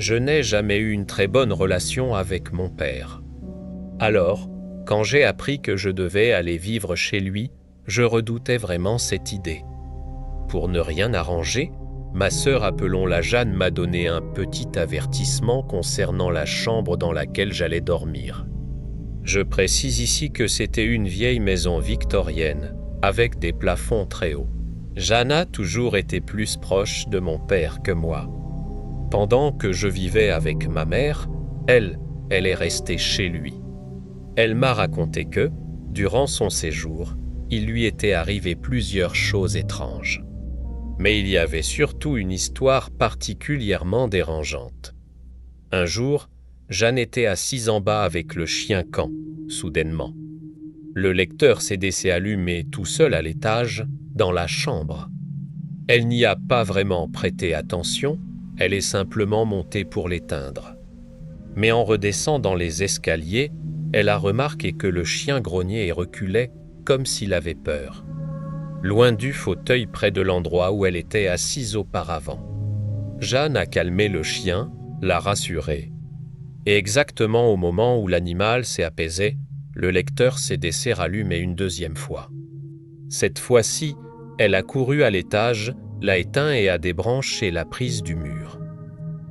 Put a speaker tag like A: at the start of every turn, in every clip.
A: Je n'ai jamais eu une très bonne relation avec mon père. Alors, quand j'ai appris que je devais aller vivre chez lui, je redoutais vraiment cette idée. Pour ne rien arranger, ma sœur, appelons-la Jeanne, m'a donné un petit avertissement concernant la chambre dans laquelle j'allais dormir. Je précise ici que c'était une vieille maison victorienne, avec des plafonds très hauts. Jeanne a toujours été plus proche de mon père que moi. Pendant que je vivais avec ma mère, elle est restée chez lui. Elle m'a raconté que, durant son séjour, il lui était arrivé plusieurs choses étranges. Mais il y avait surtout une histoire particulièrement dérangeante. Un jour, Jeanne était assise en bas avec le chien quand, soudainement, le lecteur CD s'est allumé tout seul à l'étage, dans la chambre. Elle n'y a pas vraiment prêté attention, elle est simplement montée pour l'éteindre. Mais en redescendant les escaliers, elle a remarqué que le chien grognait et reculait comme s'il avait peur, loin du fauteuil près de l'endroit où elle était assise auparavant. Jeanne a calmé le chien, l'a rassuré. Et exactement au moment où l'animal s'est apaisé, le lecteur CD s'est rallumé une deuxième fois. Cette fois-ci, elle a couru à l'étage, l'a éteint et a débranché la prise du mur.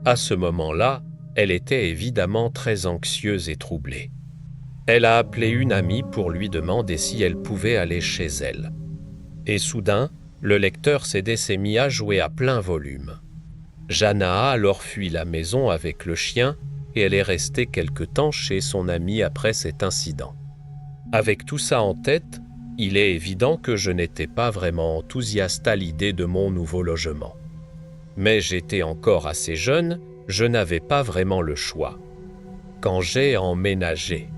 A: À ce moment-là, elle était évidemment très anxieuse et troublée. Elle a appelé une amie pour lui demander si elle pouvait aller chez elle. Et soudain, le lecteur CD s'est mis à jouer à plein volume. Jeanne a alors fui la maison avec le chien et elle est restée quelque temps chez son amie après cet incident. Avec tout ça en tête, il est évident que je n'étais pas vraiment enthousiaste à l'idée de mon nouveau logement. Mais j'étais encore assez jeune, je n'avais pas vraiment le choix. Quand j'ai emménagé,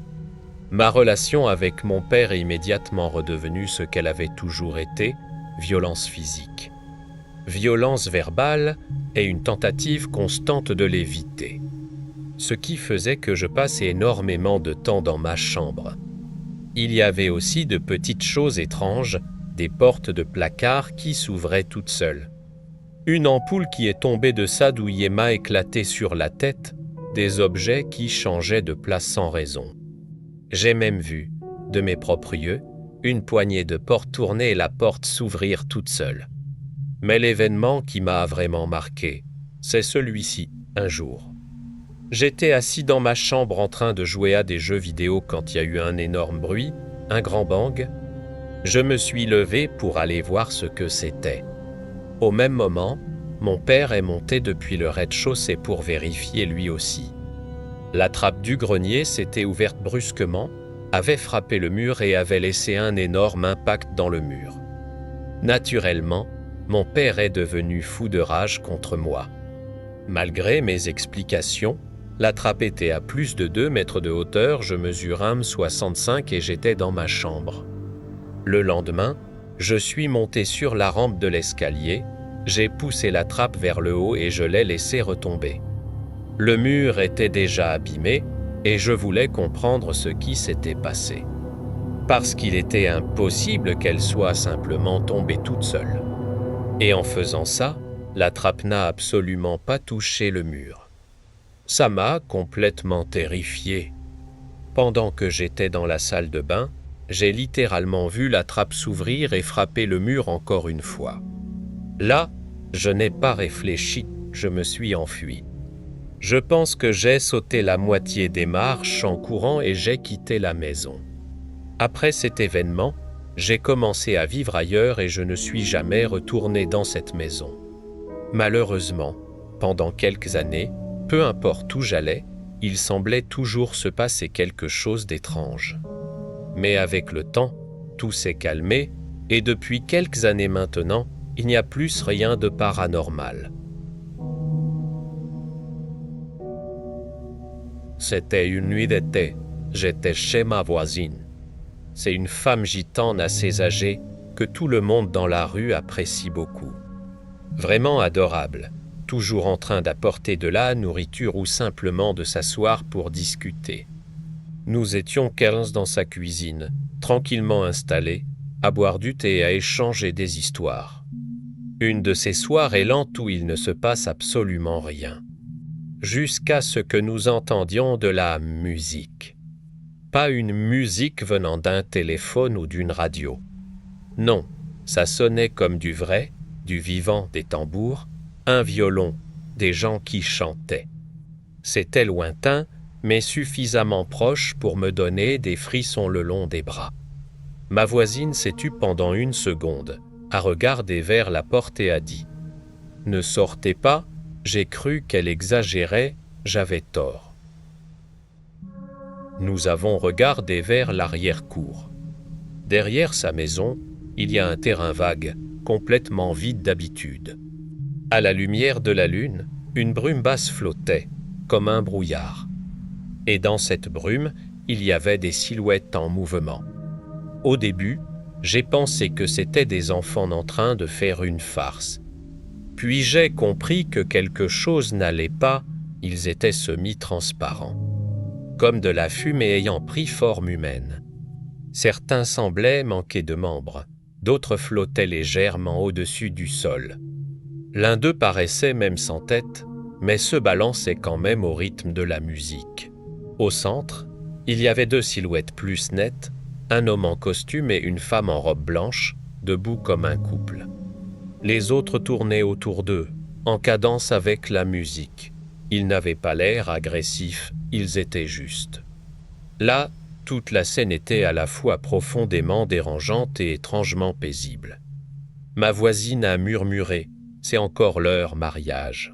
A: ma relation avec mon père est immédiatement redevenue ce qu'elle avait toujours été, violence physique. Violence verbale et une tentative constante de l'éviter. Ce qui faisait que je passais énormément de temps dans ma chambre. Il y avait aussi de petites choses étranges, des portes de placard qui s'ouvraient toutes seules. Une ampoule qui est tombée de sa douille et m'a éclaté sur la tête, des objets qui changeaient de place sans raison. J'ai même vu, de mes propres yeux, une poignée de portes tourner et la porte s'ouvrir toute seule. Mais l'événement qui m'a vraiment marqué, c'est celui-ci, un jour. J'étais assis dans ma chambre en train de jouer à des jeux vidéo quand il y a eu un énorme bruit, un grand bang. Je me suis levé pour aller voir ce que c'était. Au même moment, mon père est monté depuis le rez-de-chaussée pour vérifier lui aussi. La trappe du grenier s'était ouverte brusquement, avait frappé le mur et avait laissé un énorme impact dans le mur. Naturellement, mon père est devenu fou de rage contre moi. Malgré mes explications, la trappe était à plus de 2 mètres de hauteur, je mesure 1,65 m et j'étais dans ma chambre. Le lendemain, je suis monté sur la rampe de l'escalier, j'ai poussé la trappe vers le haut et je l'ai laissé retomber. Le mur était déjà abîmé et je voulais comprendre ce qui s'était passé. Parce qu'il était impossible qu'elle soit simplement tombée toute seule. Et en faisant ça, la trappe n'a absolument pas touché le mur. Ça m'a complètement terrifié. Pendant que j'étais dans la salle de bain, j'ai littéralement vu la trappe s'ouvrir et frapper le mur encore une fois. Là, je n'ai pas réfléchi, je me suis enfui. Je pense que j'ai sauté la moitié des marches en courant et j'ai quitté la maison. Après cet événement, j'ai commencé à vivre ailleurs et je ne suis jamais retourné dans cette maison. Malheureusement, pendant quelques années, peu importe où j'allais, il semblait toujours se passer quelque chose d'étrange. Mais avec le temps, tout s'est calmé et depuis quelques années maintenant, il n'y a plus rien de paranormal. C'était une nuit d'été, j'étais chez ma voisine. C'est une femme gitane assez âgée que tout le monde dans la rue apprécie beaucoup. Vraiment adorable, toujours en train d'apporter de la nourriture ou simplement de s'asseoir pour discuter. Nous étions 15 dans sa cuisine, tranquillement installés, à boire du thé et à échanger des histoires. Une de ces soirées lentes où il ne se passe absolument rien. jusqu'à ce que nous entendions de la musique. Pas une musique venant d'un téléphone ou d'une radio. Non, ça sonnait comme du vrai, du vivant, des tambours, un violon, des gens qui chantaient. C'était lointain, mais suffisamment proche pour me donner des frissons le long des bras. Ma voisine s'est tue pendant 1 seconde, a regardé vers la porte et a dit « Ne sortez pas », j'ai cru qu'elle exagérait, j'avais tort. Nous avons regardé vers l'arrière-cour. Derrière sa maison, il y a un terrain vague, complètement vide d'habitude. À la lumière de la lune, une brume basse flottait, comme un brouillard. Et dans cette brume, il y avait des silhouettes en mouvement. Au début, j'ai pensé que c'étaient des enfants en train de faire une farce. Puis j'ai compris que quelque chose n'allait pas, ils étaient semi-transparents, comme de la fumée ayant pris forme humaine. Certains semblaient manquer de membres, d'autres flottaient légèrement au-dessus du sol. L'un d'eux paraissait même sans tête, mais se balançait quand même au rythme de la musique. Au centre, il y avait 2 silhouettes plus nettes, un homme en costume et une femme en robe blanche, debout comme un couple. Les autres tournaient autour d'eux, en cadence avec la musique. Ils n'avaient pas l'air agressifs, ils étaient justes. Là, toute la scène était à la fois profondément dérangeante et étrangement paisible. Ma voisine a murmuré « C'est encore leur mariage ».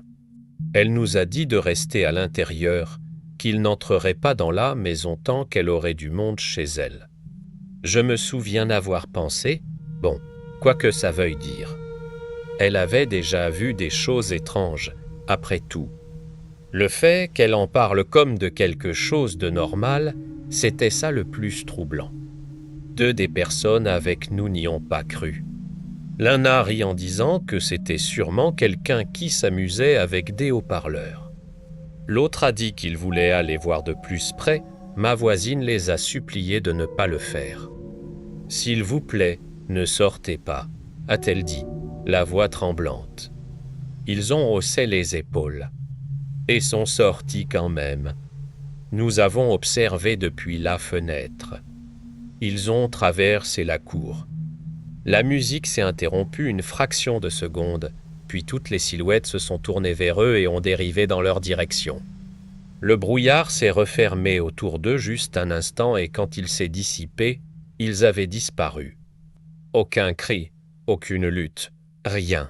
A: Elle nous a dit de rester à l'intérieur, qu'il n'entrerait pas dans la maison tant qu'elle aurait du monde chez elle. Je me souviens avoir pensé « Bon, quoi que ça veuille dire ». Elle avait déjà vu des choses étranges, après tout. Le fait qu'elle en parle comme de quelque chose de normal, c'était ça le plus troublant. 2 des personnes avec nous n'y ont pas cru. L'un a ri en disant que c'était sûrement quelqu'un qui s'amusait avec des haut-parleurs. L'autre a dit qu'il voulait aller voir de plus près, ma voisine les a suppliés de ne pas le faire. « S'il vous plaît, ne sortez pas », a-t-elle dit, la voix tremblante. Ils ont haussé les épaules. Et sont sortis quand même. Nous avons observé depuis la fenêtre. Ils ont traversé la cour. La musique s'est interrompue une fraction de seconde, puis toutes les silhouettes se sont tournées vers eux et ont dérivé dans leur direction. Le brouillard s'est refermé autour d'eux juste un instant et quand il s'est dissipé, ils avaient disparu. Aucun cri, aucune lutte, rien.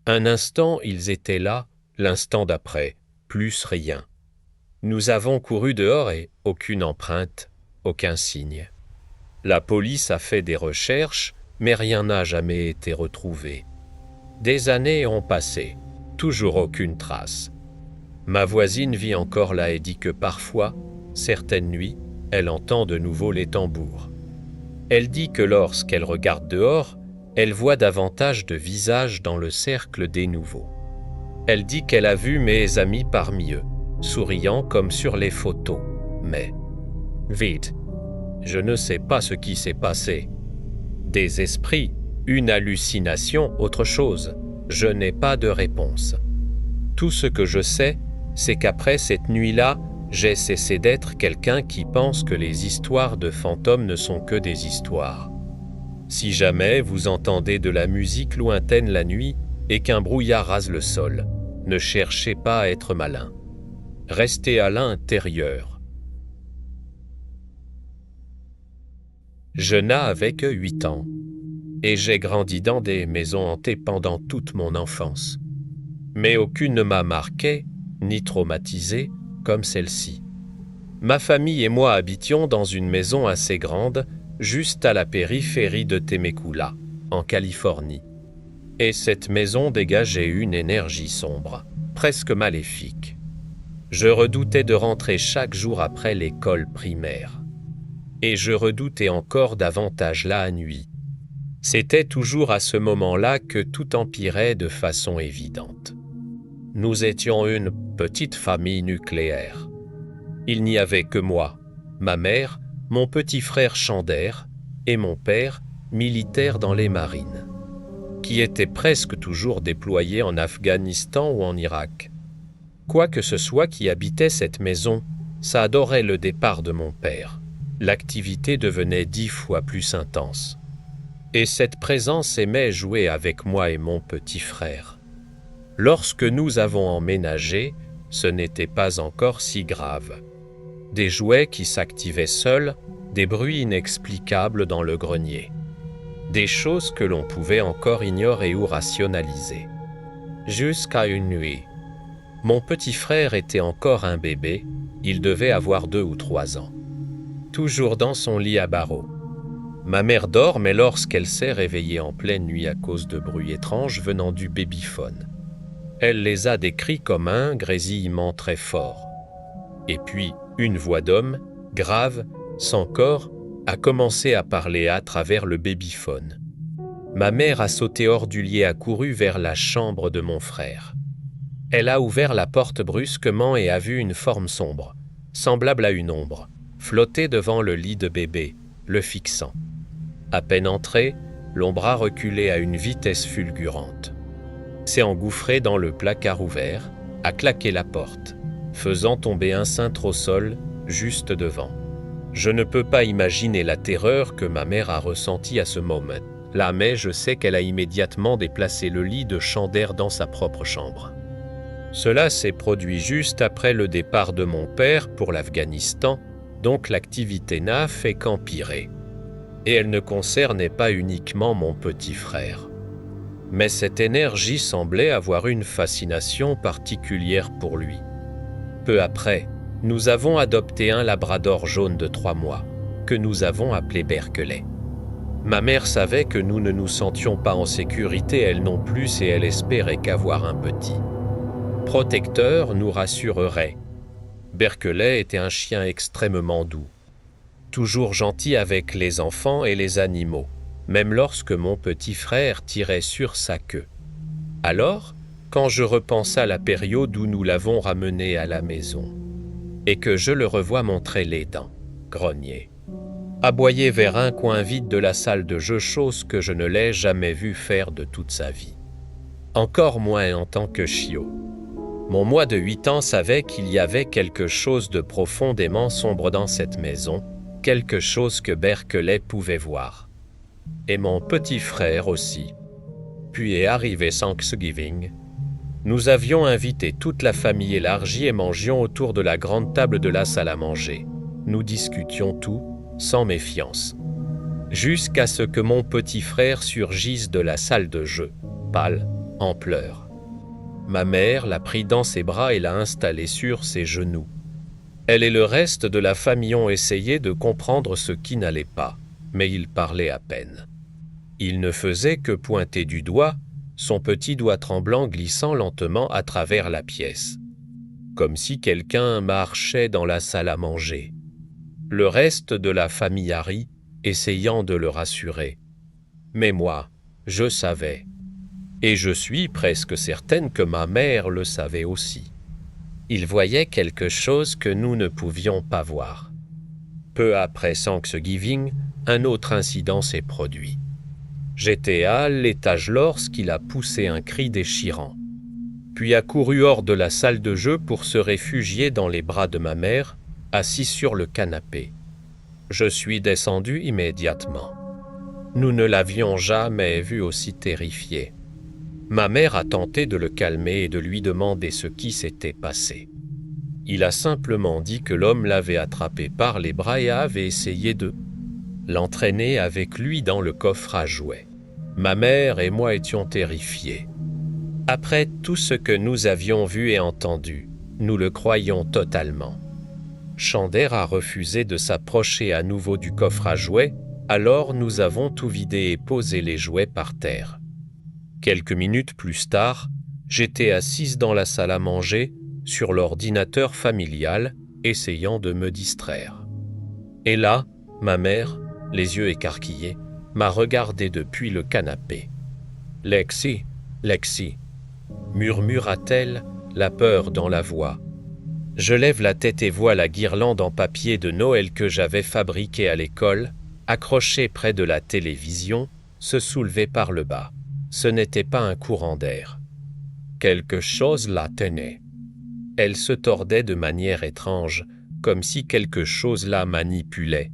A: Un instant, ils étaient là, l'instant d'après, plus rien. Nous avons couru dehors et aucune empreinte, aucun signe. La police a fait des recherches, mais rien n'a jamais été retrouvé. Des années ont passé, toujours aucune trace. Ma voisine vit encore là et dit que parfois, certaines nuits, elle entend de nouveau les tambours. Elle dit que lorsqu'elle regarde dehors, elle voit davantage de visages dans le cercle des nouveaux. Elle dit qu'elle a vu mes amis parmi eux, souriant comme sur les photos, mais... Vite, je ne sais pas ce qui s'est passé. Des esprits, une hallucination, autre chose. Je n'ai pas de réponse. Tout ce que je sais, c'est qu'après cette nuit-là, j'ai cessé d'être quelqu'un qui pense que les histoires de fantômes ne sont que des histoires. Si jamais vous entendez de la musique lointaine la nuit et qu'un brouillard rase le sol, ne cherchez pas à être malin. Restez à l'intérieur. Je n'avais que 8 ans, et j'ai grandi dans des maisons hantées pendant toute mon enfance. Mais aucune ne m'a marqué, ni traumatisé, comme celle-ci. Ma famille et moi habitions dans une maison assez grande, juste à la périphérie de Temecula, en Californie. Et cette maison dégageait une énergie sombre, presque maléfique. Je redoutais de rentrer chaque jour après l'école primaire. Et je redoutais encore davantage la nuit. C'était toujours à ce moment-là que tout empirait de façon évidente. Nous étions une petite famille nucléaire. Il n'y avait que moi, ma mère, mon petit frère Chander et mon père, militaire dans les marines, qui était presque toujours déployé en Afghanistan ou en Irak. Quoi que ce soit qui habitait cette maison, ça adorait le départ de mon père. L'activité devenait 10 fois plus intense. Et cette présence aimait jouer avec moi et mon petit frère. Lorsque nous avons emménagé, ce n'était pas encore si grave. Des jouets qui s'activaient seuls, des bruits inexplicables dans le grenier. Des choses que l'on pouvait encore ignorer ou rationaliser. Jusqu'à une nuit. Mon petit frère était encore un bébé, il devait avoir 2 ou 3 ans. Toujours dans son lit à barreaux. Ma mère dort, mais lorsqu'elle s'est réveillée en pleine nuit à cause de bruits étranges venant du babyphone, elle les a décrits comme un grésillement très fort. Et puis, une voix d'homme, grave, sans corps, a commencé à parler à travers le babyphone. Ma mère a sauté hors du lit et a couru vers la chambre de mon frère. Elle a ouvert la porte brusquement et a vu une forme sombre, semblable à une ombre, flotter devant le lit de bébé, le fixant. À peine entrée, l'ombre a reculé à une vitesse fulgurante. S'est engouffrée dans le placard ouvert, a claqué la porte, faisant tomber un cintre au sol, juste devant. Je ne peux pas imaginer la terreur que ma mère a ressentie à ce moment. Là, mais je sais qu'elle a immédiatement déplacé le lit de Chander dans sa propre chambre. Cela s'est produit juste après le départ de mon père pour l'Afghanistan, donc l'activité n'a fait qu'empirer. Et elle ne concernait pas uniquement mon petit frère. Mais cette énergie semblait avoir une fascination particulière pour lui. Peu après, nous avons adopté un labrador jaune de 3 mois, que nous avons appelé Berkeley. Ma mère savait que nous ne nous sentions pas en sécurité, elle non plus, et elle espérait qu'avoir un petit protecteur nous rassurerait. Berkeley était un chien extrêmement doux, toujours gentil avec les enfants et les animaux, même lorsque mon petit frère tirait sur sa queue. Alors, quand je repense à la période où nous l'avons ramené à la maison, et que je le revois montrer les dents, grogner, aboyer vers un coin vide de la salle de jeu, chose que je ne l'ai jamais vu faire de toute sa vie. Encore moins en tant que chiot. Mon moi de 8 ans savait qu'il y avait quelque chose de profondément sombre dans cette maison, quelque chose que Berkeley pouvait voir. Et mon petit frère aussi. Puis est arrivé Thanksgiving. Nous avions invité toute la famille élargie et mangions autour de la grande table de la salle à manger. Nous discutions tout, sans méfiance. Jusqu'à ce que mon petit frère surgisse de la salle de jeu, pâle, en pleurs. Ma mère l'a pris dans ses bras et l'a installé sur ses genoux. Elle et le reste de la famille ont essayé de comprendre ce qui n'allait pas, mais il parlait à peine. Il ne faisait que pointer du doigt, son petit doigt tremblant glissant lentement à travers la pièce, comme si quelqu'un marchait dans la salle à manger. Le reste de la famille a ri, essayant de le rassurer. Mais moi, je savais. Et je suis presque certaine que ma mère le savait aussi. Il voyait quelque chose que nous ne pouvions pas voir. Peu après Thanksgiving, un autre incident s'est produit. J'étais à l'étage lorsqu'il a poussé un cri déchirant, puis a couru hors de la salle de jeu pour se réfugier dans les bras de ma mère, assis sur le canapé. Je suis descendu immédiatement. Nous ne l'avions jamais vu aussi terrifié. Ma mère a tenté de le calmer et de lui demander ce qui s'était passé. Il a simplement dit que l'homme l'avait attrapé par les bras et avait essayé de l'entraîner avec lui dans le coffre à jouets. Ma mère et moi étions terrifiés. Après tout ce que nous avions vu et entendu, nous le croyions totalement. Chander a refusé de s'approcher à nouveau du coffre à jouets, alors nous avons tout vidé et posé les jouets par terre. Quelques minutes plus tard, j'étais assise dans la salle à manger, sur l'ordinateur familial, essayant de me distraire. Et là, ma mère, les yeux écarquillés, m'a regardé depuis le canapé. « Lexi, Lexi », murmura-t-elle, la peur dans la voix. Je lève la tête et vois la guirlande en papier de Noël que j'avais fabriquée à l'école, accrochée près de la télévision, se soulever par le bas. Ce n'était pas un courant d'air. Quelque chose la tenait. Elle se tordait de manière étrange, comme si quelque chose la manipulait.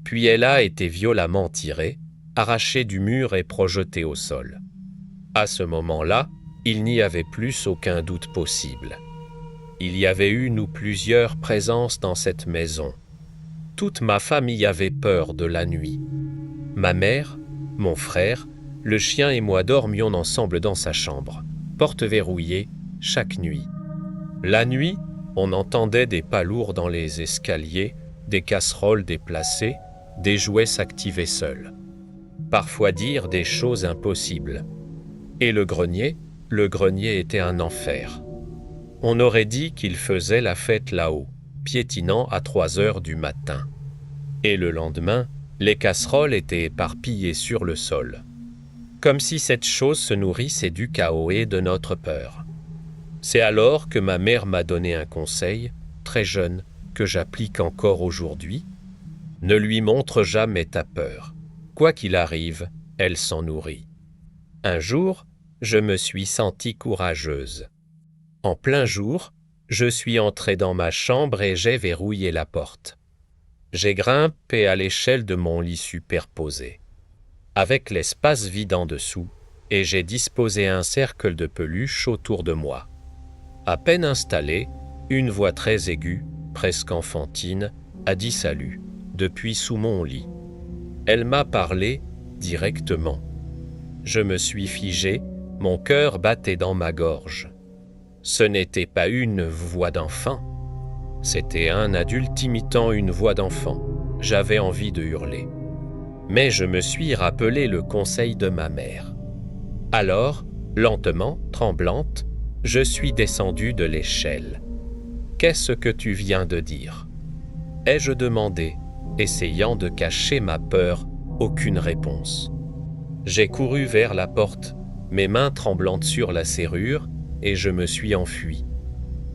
A: Puis elle a été violemment tirée, arrachée du mur et projetée au sol. À ce moment-là, il n'y avait plus aucun doute possible. Il y avait une ou plusieurs présences dans cette maison. Toute ma famille avait peur de la nuit. Ma mère, mon frère, le chien et moi dormions ensemble dans sa chambre, porte verrouillée, chaque nuit. La nuit, on entendait des pas lourds dans les escaliers, des casseroles déplacées, des jouets s'activer seuls. Parfois dire des choses impossibles. Et le grenier était un enfer. On aurait dit qu'il faisait la fête là-haut, piétinant à 3 heures du matin. Et le lendemain, les casseroles étaient éparpillées sur le sol. Comme si cette chose se nourrissait du chaos et de notre peur. C'est alors que ma mère m'a donné un conseil, très jeune, que j'applique encore aujourd'hui. Ne lui montre jamais ta peur. Quoi qu'il arrive, elle s'en nourrit. Un jour, je me suis sentie courageuse. En plein jour, je suis entrée dans ma chambre et j'ai verrouillé la porte. J'ai grimpé à l'échelle de mon lit superposé, avec l'espace vide en dessous, et j'ai disposé un cercle de peluche autour de moi. À peine installée, une voix très aiguë, presque enfantine, a dit salut, depuis sous mon lit. Elle m'a parlé directement. Je me suis figé, mon cœur battait dans ma gorge. Ce n'était pas une voix d'enfant, c'était un adulte imitant une voix d'enfant. J'avais envie de hurler. Mais je me suis rappelé le conseil de ma mère. Alors, lentement, tremblante, je suis descendue de l'échelle. « Qu'est-ce que tu viens de dire ?» ai-je demandé, essayant de cacher ma peur, aucune réponse. J'ai couru vers la porte, mes mains tremblantes sur la serrure, et je me suis enfui.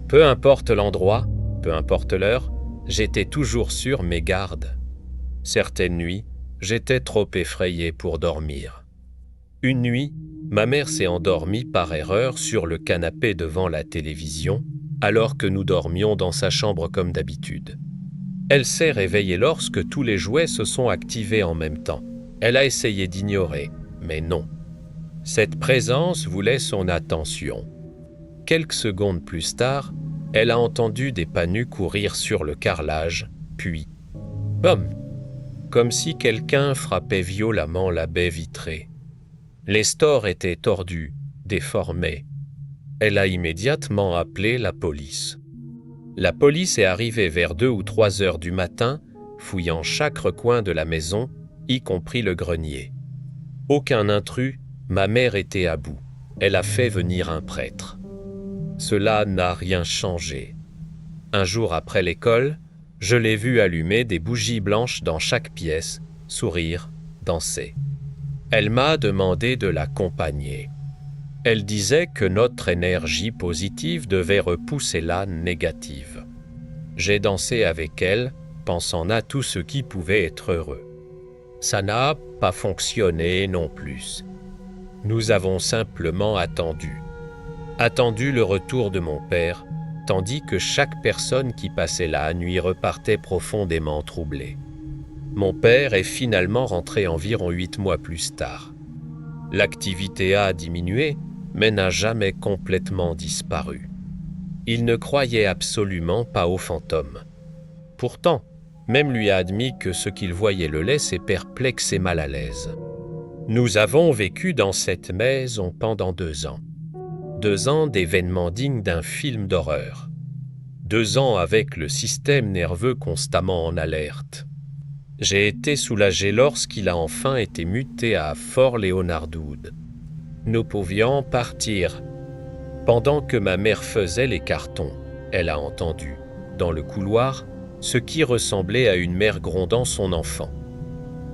A: Peu importe l'endroit, peu importe l'heure, j'étais toujours sur mes gardes. Certaines nuits, j'étais trop effrayé pour dormir. Une nuit, ma mère s'est endormie par erreur sur le canapé devant la télévision, alors que nous dormions dans sa chambre comme d'habitude. Elle s'est réveillée lorsque tous les jouets se sont activés en même temps. Elle a essayé d'ignorer, mais non. Cette présence voulait son attention. Quelques secondes plus tard, elle a entendu des pas nus courir sur le carrelage, puis « bam !» comme si quelqu'un frappait violemment la baie vitrée. Les stores étaient tordus, déformés. Elle a immédiatement appelé la police. La police est arrivée vers 2 ou 3 heures du matin, fouillant chaque recoin de la maison, y compris le grenier. Aucun intrus, ma mère était à bout. Elle a fait venir un prêtre. Cela n'a rien changé. Un jour après l'école, je l'ai vue allumer des bougies blanches dans chaque pièce, sourire, danser. Elle m'a demandé de l'accompagner. Elle disait que notre énergie positive devait repousser la négative. J'ai dansé avec elle, pensant à tout ce qui pouvait être heureux. Ça n'a pas fonctionné non plus. Nous avons simplement attendu le retour de mon père, tandis que chaque personne qui passait la nuit repartait profondément troublée. Mon père est finalement rentré environ 8 mois plus tard. L'activité a diminué, mais n'a jamais complètement disparu. Il ne croyait absolument pas aux fantômes. Pourtant, même lui a admis que ce qu'il voyait le laissait perplexe et mal à l'aise. Nous avons vécu dans cette maison pendant 2 ans. 2 ans d'événements dignes d'un film d'horreur. 2 ans avec le système nerveux constamment en alerte. J'ai été soulagé lorsqu'il a enfin été muté à Fort Leonard Wood. Nous pouvions partir. Pendant que ma mère faisait les cartons, elle a entendu, dans le couloir, ce qui ressemblait à une mère grondant son enfant.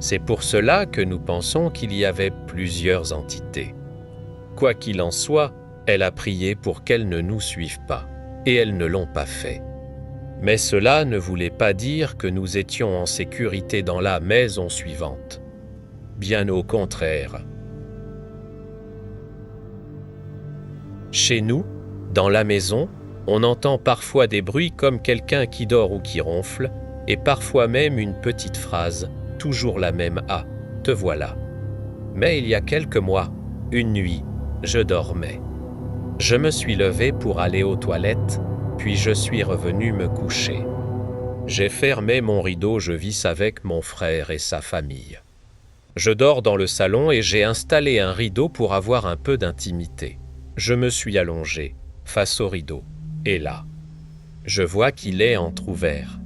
A: C'est pour cela que nous pensons qu'il y avait plusieurs entités. Quoi qu'il en soit, elle a prié pour qu'elles ne nous suivent pas, et elles ne l'ont pas fait. Mais cela ne voulait pas dire que nous étions en sécurité dans la maison suivante. Bien au contraire. Chez nous, dans la maison, On entend parfois des bruits comme quelqu'un qui dort ou qui ronfle, et parfois même une petite phrase, toujours la même « Ah, te voilà ». Mais il y a quelques mois, une nuit, je dormais. Je me suis levé pour aller aux toilettes, puis je suis revenu me coucher. J'ai fermé mon rideau, je vis avec mon frère et sa famille. Je dors dans le salon et j'ai installé un rideau pour avoir un peu d'intimité. Je me suis allongé, face au rideau, et là, je vois qu'il est entrouvert.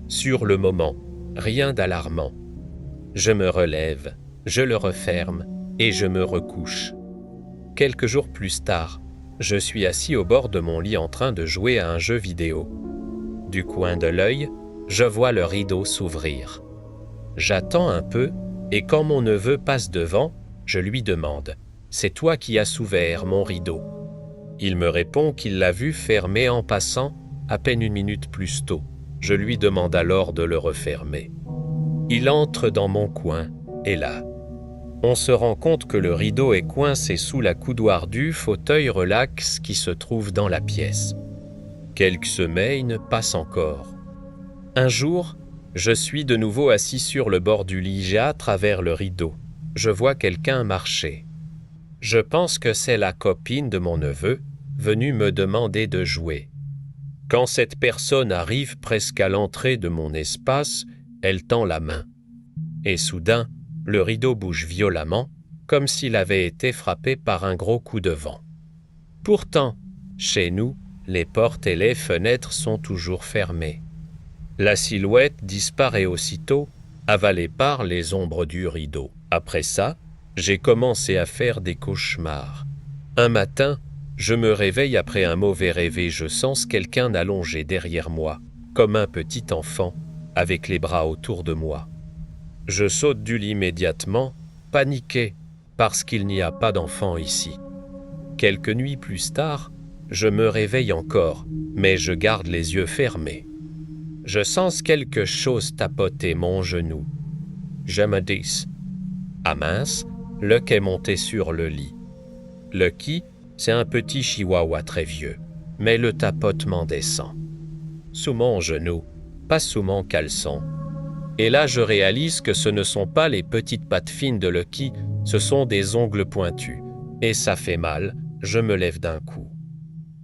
A: Sur le moment, rien d'alarmant. Je me relève, je le referme et je me recouche. Quelques jours plus tard, je suis assis au bord de mon lit en train de jouer à un jeu vidéo. Du coin de l'œil, je vois le rideau s'ouvrir. J'attends un peu et quand mon neveu passe devant, je lui demande « C'est toi qui as ouvert mon rideau ?» Il me répond qu'il l'a vu fermer en passant à peine une minute plus tôt. Je lui demande alors de le refermer. Il entre dans mon coin et là, on se rend compte que le rideau est coincé sous la coudoir du fauteuil relax qui se trouve dans la pièce. Quelques semaines passent encore. Un jour, je suis de nouveau assis sur le bord du lit à travers le rideau. Je vois quelqu'un marcher. Je pense que c'est la copine de mon neveu, venue me demander de jouer. Quand cette personne arrive presque à l'entrée de mon espace, elle tend la main. Et soudain, le rideau bouge violemment, comme s'il avait été frappé par un gros coup de vent. Pourtant, chez nous, les portes et les fenêtres sont toujours fermées. La silhouette disparaît aussitôt, avalée par les ombres du rideau. Après ça, j'ai commencé à faire des cauchemars. Un matin, je me réveille après un mauvais rêve et je sens quelqu'un allongé derrière moi, comme un petit enfant, avec les bras autour de moi. Je saute du lit immédiatement, paniqué, parce qu'il n'y a pas d'enfant ici. Quelques nuits plus tard, je me réveille encore, mais je garde les yeux fermés. Je sens quelque chose tapoter mon genou. Je me dis « Ah mince, Luck est monté sur le lit. » Lucky, c'est un petit chihuahua très vieux, mais le tapotement descend. Sous mon genou, pas sous mon caleçon. Et là, je réalise que ce ne sont pas les petites pattes fines de Lucky, ce sont des ongles pointus. Et ça fait mal, je me lève d'un coup.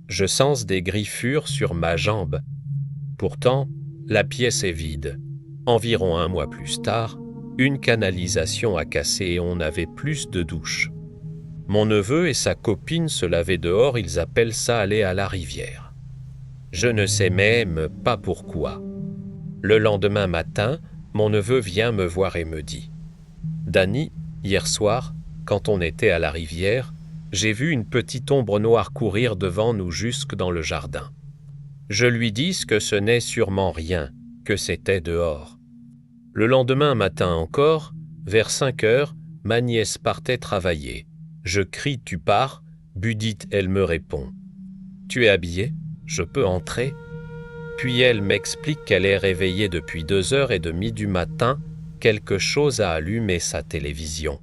A: Je sens des griffures sur ma jambe. Pourtant, la pièce est vide. Environ un mois plus tard, une canalisation a cassé et on n'avait plus de douche. Mon neveu et sa copine se lavaient dehors, ils appellent ça aller à la rivière. Je ne sais même pas pourquoi. Le lendemain matin, mon neveu vient me voir et me dit « Danny, hier soir, quand on était à la rivière, j'ai vu une petite ombre noire courir devant nous jusque dans le jardin. » Je lui dis que ce n'est sûrement rien, que c'était dehors. Le lendemain matin encore, vers 5 heures, ma nièce partait travailler. Je crie « Tu pars ?» Budite, elle me répond « Tu es habillée ? Je peux entrer ?» Puis elle m'explique qu'elle est réveillée depuis 2h30 du matin, quelque chose a allumé sa télévision.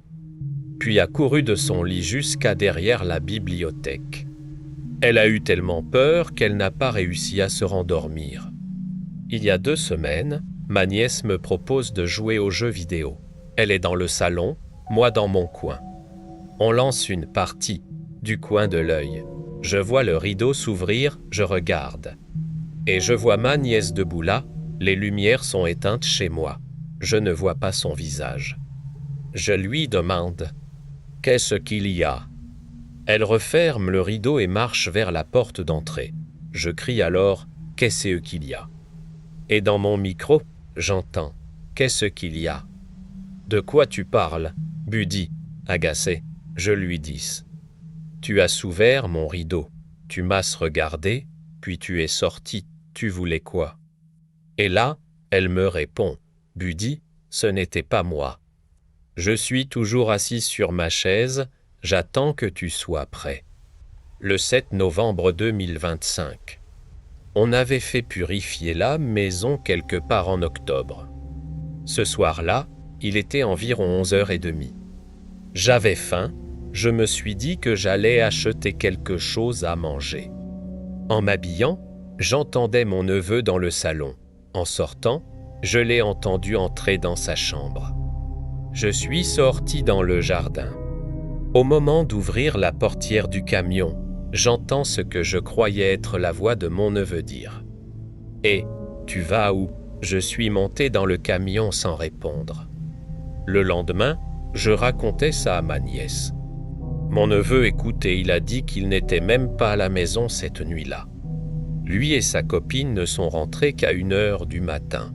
A: Puis a couru de son lit jusqu'à derrière la bibliothèque. Elle a eu tellement peur qu'elle n'a pas réussi à se rendormir. Il y a 2 semaines, ma nièce me propose de jouer aux jeux vidéo. Elle est dans le salon, moi dans mon coin. On lance une partie, du coin de l'œil. Je vois le rideau s'ouvrir, je regarde. Et je vois ma nièce debout là, les lumières sont éteintes chez moi. Je ne vois pas son visage. Je lui demande « Qu'est-ce qu'il y a ?» Elle referme le rideau et marche vers la porte d'entrée. Je crie alors « Qu'est-ce qu'il y a ?» Et dans mon micro, j'entends « Qu'est-ce qu'il y a ?» De quoi tu parles ? Buddy, agacé. Je lui dis « Tu as ouvert mon rideau, tu m'as regardé, puis tu es sorti, tu voulais quoi ?» Et là, elle me répond « Buddy, ce n'était pas moi. Je suis toujours assis sur ma chaise, j'attends que tu sois prêt. » Le 7 novembre 2025. On avait fait purifier la maison quelque part en octobre. Ce soir-là, il était environ 11h30. J'avais faim, je me suis dit que j'allais acheter quelque chose à manger. En m'habillant, j'entendais mon neveu dans le salon. En sortant, je l'ai entendu entrer dans sa chambre. Je suis sorti dans le jardin. Au moment d'ouvrir la portière du camion, j'entends ce que je croyais être la voix de mon neveu dire. « Eh, tu vas où ?» Je suis monté dans le camion sans répondre. Le lendemain, je racontais ça à ma nièce. Mon neveu écoutait, il a dit qu'il n'était même pas à la maison cette nuit-là. Lui et sa copine ne sont rentrés qu'à 1h du matin.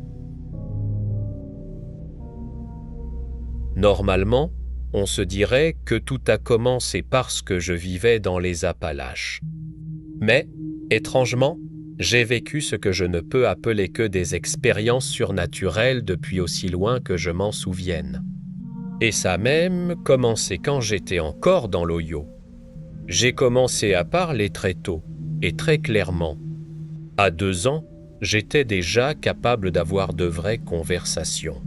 A: Normalement, on se dirait que tout a commencé parce que je vivais dans les Appalaches. Mais, étrangement, j'ai vécu ce que je ne peux appeler que des expériences surnaturelles depuis aussi loin que je m'en souvienne. Et ça a même commencé quand j'étais encore dans l'Ohio. J'ai commencé à parler très tôt et très clairement. À 2 ans, j'étais déjà capable d'avoir de vraies conversations.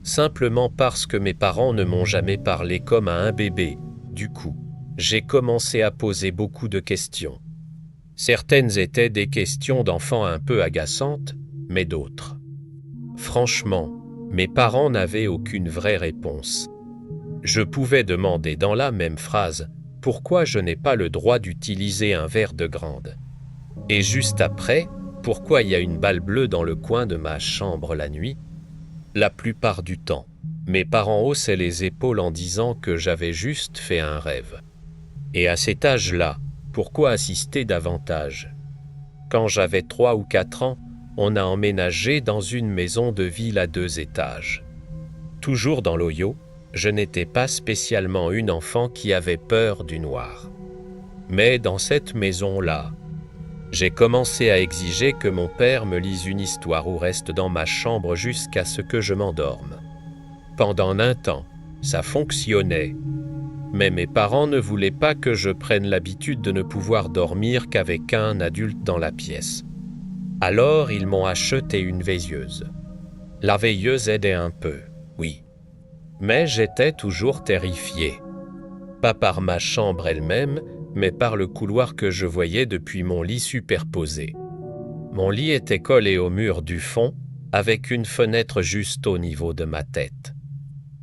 A: Simplement parce que mes parents ne m'ont jamais parlé comme à un bébé. Du coup, j'ai commencé à poser beaucoup de questions. Certaines étaient des questions d'enfants un peu agaçantes, mais d'autres. Franchement, mes parents n'avaient aucune vraie réponse. Je pouvais demander dans la même phrase « Pourquoi je n'ai pas le droit d'utiliser un verre de grande ?» Et juste après, « Pourquoi il y a une balle bleue dans le coin de ma chambre la nuit ?» La plupart du temps, mes parents haussaient les épaules en disant que j'avais juste fait un rêve. Et à cet âge-là, pourquoi assister davantage? Quand j'avais 3 ou 4 ans, on a emménagé dans une maison de ville à 2 étages. Toujours dans l'Ohio, je n'étais pas spécialement une enfant qui avait peur du noir. Mais dans cette maison-là, j'ai commencé à exiger que mon père me lise une histoire ou reste dans ma chambre jusqu'à ce que je m'endorme. Pendant un temps, ça fonctionnait. Mais mes parents ne voulaient pas que je prenne l'habitude de ne pouvoir dormir qu'avec un adulte dans la pièce. Alors ils m'ont acheté une veilleuse. La veilleuse aidait un peu, oui. Mais j'étais toujours terrifié. Pas par ma chambre elle-même, mais par le couloir que je voyais depuis mon lit superposé. Mon lit était collé au mur du fond, avec une fenêtre juste au niveau de ma tête.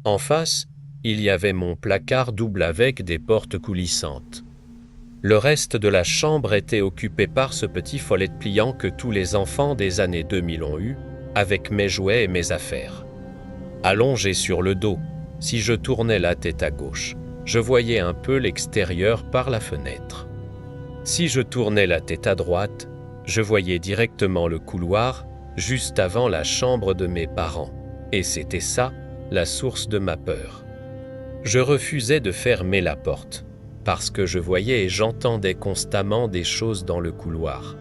A: En face, il y avait mon placard double avec des portes coulissantes. Le reste de la chambre était occupé par ce petit follet pliant que tous les enfants des années 2000 ont eu, avec mes jouets et mes affaires. Allongé sur le dos, si je tournais la tête à gauche, je voyais un peu l'extérieur par la fenêtre. Si je tournais la tête à droite, je voyais directement le couloir, juste avant la chambre de mes parents. Et c'était ça, la source de ma peur. Je refusais de fermer la porte, parce que je voyais et j'entendais constamment des choses dans le couloir.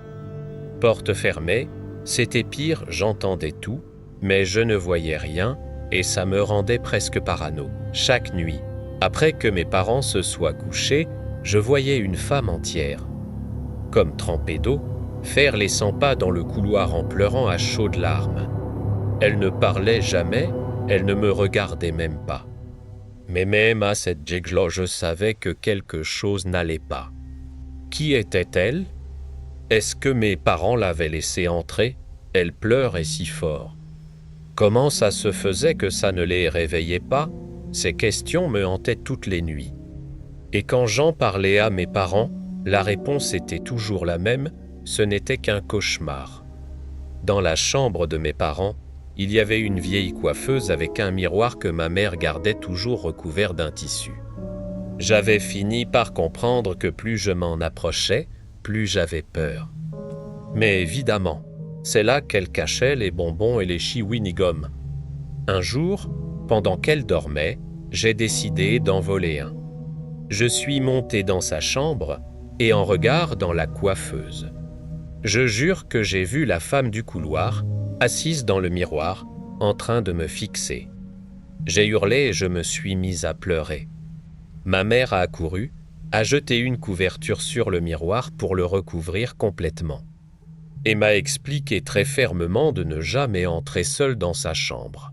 A: Porte fermée, c'était pire, j'entendais tout, mais je ne voyais rien, et ça me rendait presque parano. Chaque nuit, après que mes parents se soient couchés, je voyais une femme entière, comme trempée d'eau, faire les 100 pas dans le couloir en pleurant à chaudes larmes. Elle ne parlait jamais, elle ne me regardait même pas. Mais même à cette jéglo, je savais que quelque chose n'allait pas. Qui était-elle? Est-ce que mes parents l'avaient laissée entrer? Elle pleurait si fort. Comment ça se faisait que ça ne les réveillait pas? Ces questions me hantaient toutes les nuits. Et quand j'en parlais à mes parents, la réponse était toujours la même, ce n'était qu'un cauchemar. Dans la chambre de mes parents, il y avait une vieille coiffeuse avec un miroir que ma mère gardait toujours recouvert d'un tissu. J'avais fini par comprendre que plus je m'en approchais, plus j'avais peur. Mais évidemment, c'est là qu'elle cachait les bonbons et les chewing-gums. Un jour, pendant qu'elle dormait, j'ai décidé d'en voler un. Je suis monté dans sa chambre et en regardant la coiffeuse. Je jure que j'ai vu la femme du couloir, assise dans le miroir, en train de me fixer. J'ai hurlé et je me suis mis à pleurer. Ma mère a accouru, a jeté une couverture sur le miroir pour le recouvrir complètement, et m'a expliqué très fermement de ne jamais entrer seule dans sa chambre.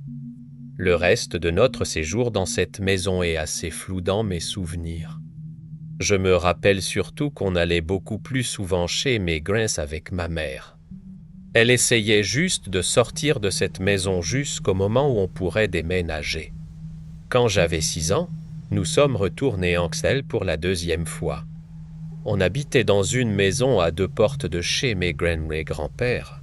A: Le reste de notre séjour dans cette maison est assez flou dans mes souvenirs. Je me rappelle surtout qu'on allait beaucoup plus souvent chez mes Grants avec ma mère. Elle essayait juste de sortir de cette maison jusqu'au moment où on pourrait déménager. Quand j'avais 6 ans, nous sommes retournés en Xel pour la 2e fois. On habitait dans une maison à 2 portes de chez mes grands-pères.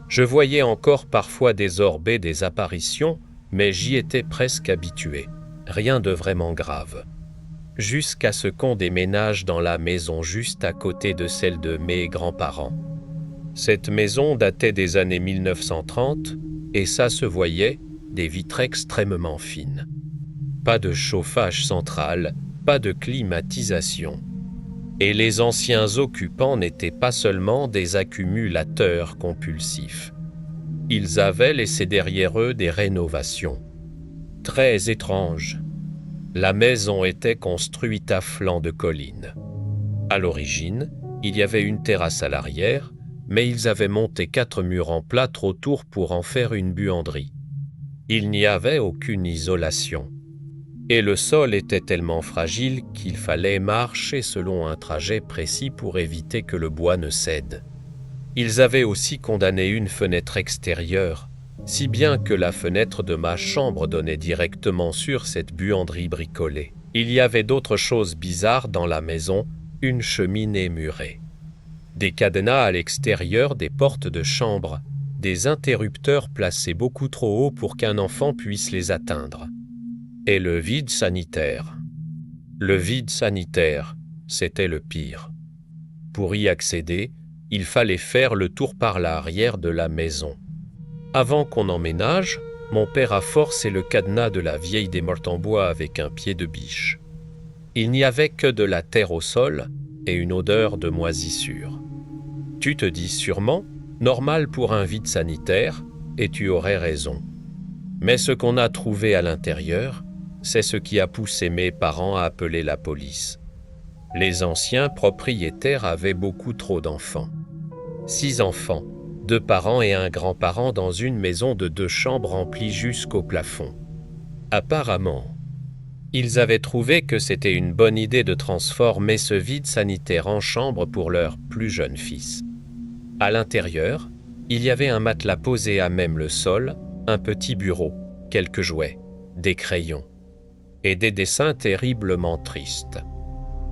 A: Je voyais encore parfois désorber des apparitions, mais j'y étais presque habitué. Rien de vraiment grave. Jusqu'à ce qu'on déménage dans la maison juste à côté de celle de mes grands-parents. Cette maison datait des années 1930 et ça se voyait, des vitres extrêmement fines. Pas de chauffage central, pas de climatisation. Et les anciens occupants n'étaient pas seulement des accumulateurs compulsifs. Ils avaient laissé derrière eux des rénovations. Très étranges. La maison était construite à flanc de colline. À l'origine, il y avait une terrasse à l'arrière, mais ils avaient monté 4 murs en plâtre autour pour en faire une buanderie. Il n'y avait aucune isolation. Et le sol était tellement fragile qu'il fallait marcher selon un trajet précis pour éviter que le bois ne cède. Ils avaient aussi condamné une fenêtre extérieure, si bien que la fenêtre de ma chambre donnait directement sur cette buanderie bricolée. Il y avait d'autres choses bizarres dans la maison, une cheminée murée. Des cadenas à l'extérieur des portes de chambre, des interrupteurs placés beaucoup trop haut pour qu'un enfant puisse les atteindre. Et le vide sanitaire. Le vide sanitaire, c'était le pire. Pour y accéder, il fallait faire le tour par l'arrière de la maison. Avant qu'on emménage, mon père a forcé le cadenas de la vieille des mortes en bois avec un pied de biche. Il n'y avait que de la terre au sol et une odeur de moisissure. Tu te dis sûrement, normal pour un vide sanitaire, et tu aurais raison. Mais ce qu'on a trouvé à l'intérieur, c'est ce qui a poussé mes parents à appeler la police. Les anciens propriétaires avaient beaucoup trop d'enfants. 6 enfants, 2 parents et un grand-parent dans une maison de 2 chambres remplie jusqu'au plafond. Apparemment, ils avaient trouvé que c'était une bonne idée de transformer ce vide sanitaire en chambre pour leur plus jeune fils. À l'intérieur, il y avait un matelas posé à même le sol, un petit bureau, quelques jouets, des crayons et des dessins terriblement tristes.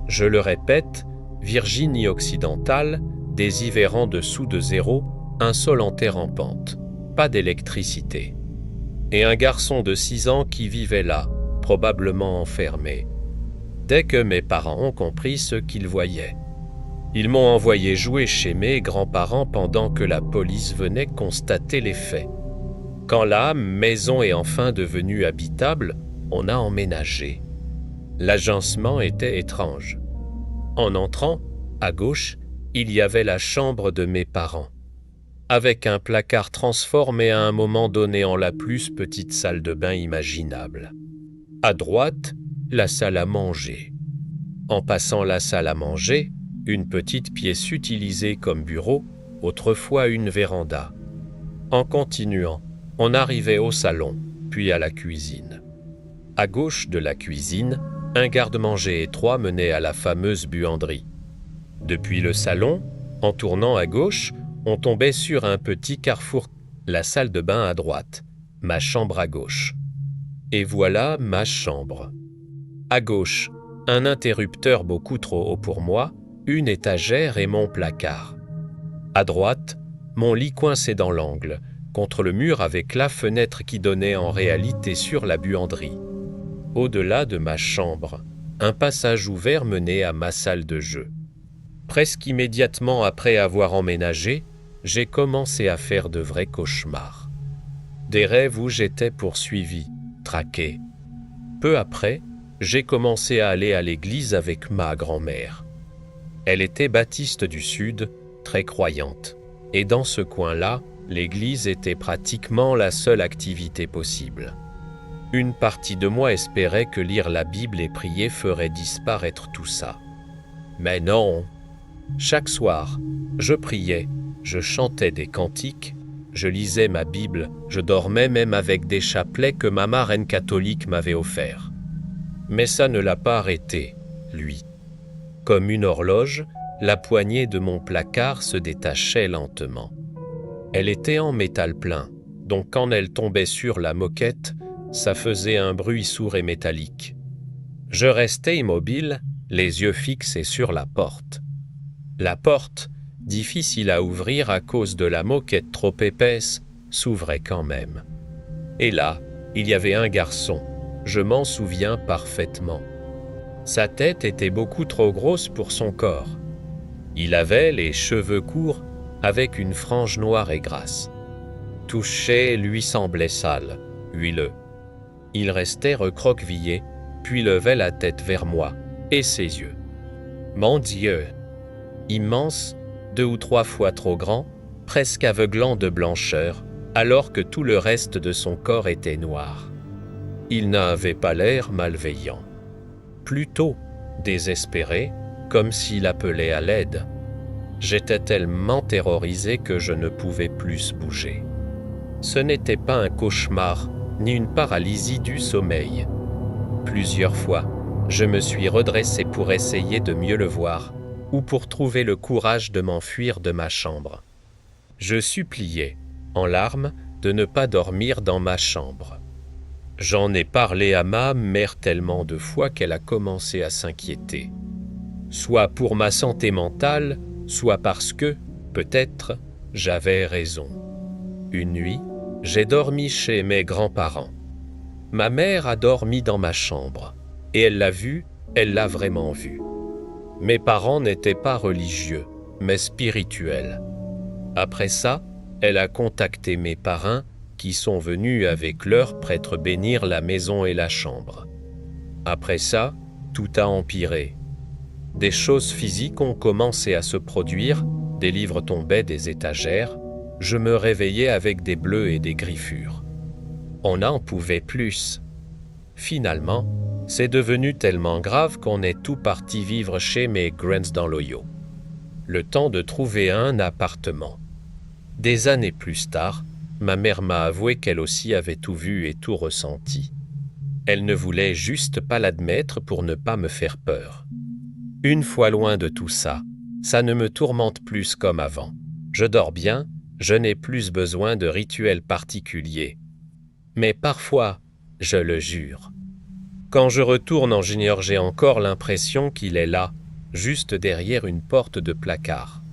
A: Je le répète, Virginie occidentale, des hivers en dessous de 0, un sol en terre en pente, pas d'électricité. Et un garçon de 6 ans qui vivait là, probablement enfermé. Dès que mes parents ont compris ce qu'ils voyaient, ils m'ont envoyé jouer chez mes grands-parents pendant que la police venait constater les faits. Quand la maison est enfin devenue habitable, on a emménagé. L'agencement était étrange. En entrant, à gauche, il y avait la chambre de mes parents, avec un placard transformé à un moment donné en la plus petite salle de bain imaginable. À droite, la salle à manger. En passant la salle à manger, une petite pièce utilisée comme bureau, autrefois une véranda. En continuant, on arrivait au salon, puis à la cuisine. À gauche de la cuisine, un garde-manger étroit menait à la fameuse buanderie. Depuis le salon, en tournant à gauche, on tombait sur un petit carrefour, la salle de bain à droite, ma chambre à gauche. Et voilà ma chambre. À gauche, un interrupteur beaucoup trop haut pour moi, une étagère et mon placard. À droite, mon lit coincé dans l'angle, contre le mur avec la fenêtre qui donnait en réalité sur la buanderie. Au-delà de ma chambre, un passage ouvert menait à ma salle de jeu. Presque immédiatement après avoir emménagé, j'ai commencé à faire de vrais cauchemars. Des rêves où j'étais poursuivi, traqué. Peu après, j'ai commencé à aller à l'église avec ma grand-mère. Elle était baptiste du Sud, très croyante, et dans ce coin-là, l'église était pratiquement la seule activité possible. Une partie de moi espérait que lire la Bible et prier ferait disparaître tout ça. Mais non. Chaque soir, je priais, je chantais des cantiques, je lisais ma Bible, je dormais même avec des chapelets que ma marraine catholique m'avait offerts. Mais ça ne l'a pas arrêté, lui. Comme une horloge, la poignée de mon placard se détachait lentement. Elle était en métal plein, donc quand elle tombait sur la moquette, ça faisait un bruit sourd et métallique. Je restais immobile, les yeux fixés sur la porte. La porte, difficile à ouvrir à cause de la moquette trop épaisse, s'ouvrait quand même. Et là, il y avait un garçon, je m'en souviens parfaitement. Sa tête était beaucoup trop grosse pour son corps. Il avait les cheveux courts avec une frange noire et grasse. Toucher lui semblait sale, huileux. Il restait recroquevillé, puis levait la tête vers moi et ses yeux. Mon Dieu! Immense, 2 ou 3 fois trop grand, presque aveuglant de blancheur, alors que tout le reste de son corps était noir. Il n'avait pas l'air malveillant. Plutôt désespéré, comme s'il appelait à l'aide. J'étais tellement terrorisé que je ne pouvais plus bouger. Ce n'était pas un cauchemar, ni une paralysie du sommeil. Plusieurs fois, je me suis redressé pour essayer de mieux le voir, ou pour trouver le courage de m'enfuir de ma chambre. Je suppliais, en larmes, de ne pas dormir dans ma chambre. J'en ai parlé à ma mère tellement de fois qu'elle a commencé à s'inquiéter. Soit pour ma santé mentale, soit parce que, peut-être, j'avais raison. Une nuit, j'ai dormi chez mes grands-parents. Ma mère a dormi dans ma chambre, et elle l'a vu, elle l'a vraiment vu. Mes parents n'étaient pas religieux, mais spirituels. Après ça, elle a contacté mes parrains qui sont venus avec leur prêtre bénir la maison et la chambre. Après ça, tout a empiré. Des choses physiques ont commencé à se produire, des livres tombaient des étagères, je me réveillais avec des bleus et des griffures. On n'en pouvait plus. Finalement, c'est devenu tellement grave qu'on est tout parti vivre chez mes grands dans l'Ohio. Le temps de trouver un appartement. Des années plus tard, ma mère m'a avoué qu'elle aussi avait tout vu et tout ressenti. Elle ne voulait juste pas l'admettre pour ne pas me faire peur. Une fois loin de tout ça, ça ne me tourmente plus comme avant. Je dors bien, je n'ai plus besoin de rituels particuliers. Mais parfois, je le jure. Quand je retourne en junior, j'ai encore l'impression qu'il est là, juste derrière une porte de placard.